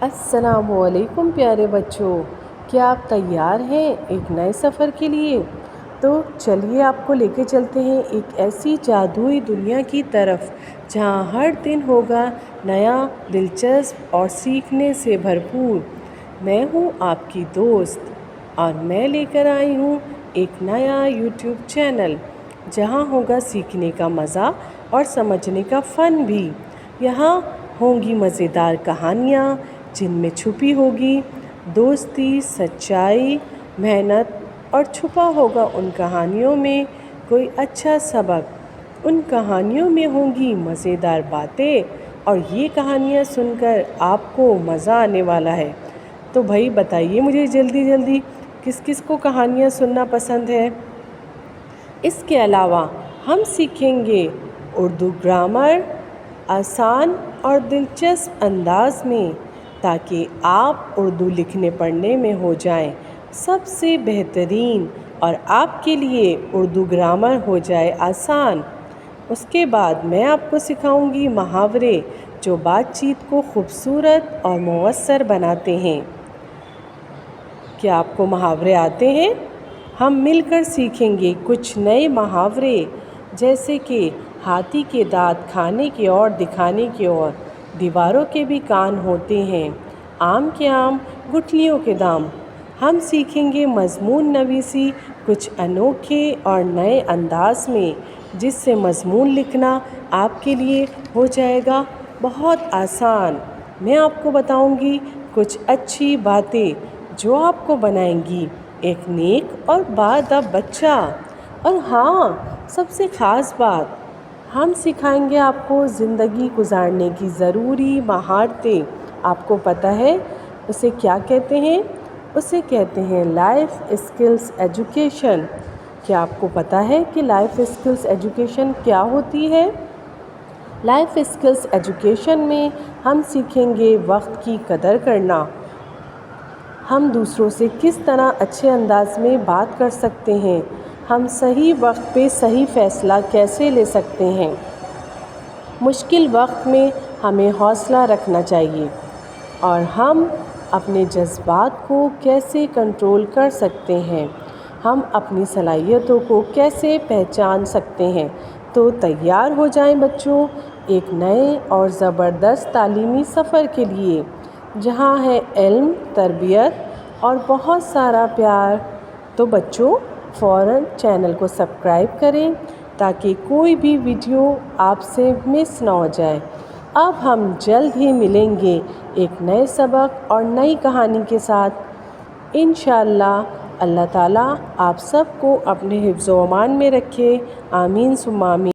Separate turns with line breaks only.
السلام علیکم پیارے بچوں، کیا آپ تیار ہیں ایک نئے سفر کے لیے؟ تو چلیے آپ کو لے کے چلتے ہیں ایک ایسی جادوئی دنیا کی طرف جہاں ہر دن ہوگا نیا، دلچسپ اور سیکھنے سے بھرپور۔ میں ہوں آپ کی دوست اور میں لے کر آئی ہوں ایک نیا یوٹیوب چینل جہاں ہوگا سیکھنے کا مزہ اور سمجھنے کا فن بھی۔ یہاں ہوں گی مزیدار کہانیاں جن میں چھپی ہوگی دوستی، سچائی، محنت اور چھپا ہوگا ان کہانیوں میں کوئی اچھا سبق۔ ان کہانیوں میں ہوں گی مزیدار باتیں اور یہ کہانیاں سن کر آپ کو مزہ آنے والا ہے۔ تو بھائی بتائیے مجھے جلدی جلدی کس کس کو کہانیاں سننا پسند ہے؟ اس کے علاوہ ہم سیکھیں گے اردو گرامر آسان اور دلچسپ انداز میں، تاکہ آپ اردو لکھنے پڑھنے میں ہو جائیں سب سے بہترین اور آپ کے لیے اردو گرامر ہو جائے آسان۔ اس کے بعد میں آپ کو سکھاؤں گی محاورے جو بات چیت کو خوبصورت اور مؤثر بناتے ہیں۔ کیا آپ کو محاورے آتے ہیں؟ ہم مل کر سیکھیں گے کچھ نئے محاورے، جیسے کہ ہاتھی کے دانت کھانے کے اور دکھانے کے اور، دیواروں کے بھی کان ہوتے ہیں، آم کے آم گٹھلیوں کے دام۔ ہم سیکھیں گے مضمون نویسی کچھ انوکھے اور نئے انداز میں، جس سے مضمون لکھنا آپ کے لیے ہو جائے گا بہت آسان۔ میں آپ کو بتاؤں گی کچھ اچھی باتیں جو آپ کو بنائیں گی ایک نیک اور باادب بچہ۔ اور ہاں، سب سے خاص بات، ہم سکھائیں گے آپ کو زندگی گزارنے کی ضروری مہارتیں۔ آپ کو پتہ ہے اسے کیا کہتے ہیں؟ اسے کہتے ہیں لائف اسکلز ایجوکیشن۔ کیا آپ کو پتہ ہے کہ لائف اسکلز ایجوکیشن کیا ہوتی ہے؟ لائف اسکلز ایجوکیشن میں ہم سیکھیں گے وقت کی قدر کرنا، ہم دوسروں سے کس طرح اچھے انداز میں بات کر سکتے ہیں، ہم صحیح وقت پہ صحیح فیصلہ کیسے لے سکتے ہیں، مشکل وقت میں ہمیں حوصلہ رکھنا چاہیے، اور ہم اپنے جذبات کو کیسے کنٹرول کر سکتے ہیں، ہم اپنی صلاحیتوں کو کیسے پہچان سکتے ہیں۔ تو تیار ہو جائیں بچوں ایک نئے اور زبردست تعلیمی سفر کے لیے، جہاں ہے علم، تربیت اور بہت سارا پیار۔ تو بچوں فوراً چینل کو سبسکرائب کریں تاکہ کوئی بھی ویڈیو آپ سے مس نہ ہو جائے۔ اب ہم جلد ہی ملیں گے ایک نئے سبق اور نئی کہانی کے ساتھ انشاءاللہ۔ اللہ تعالیٰ آپ سب کو اپنے حفظ و امان میں رکھے، آمین ثم آمین۔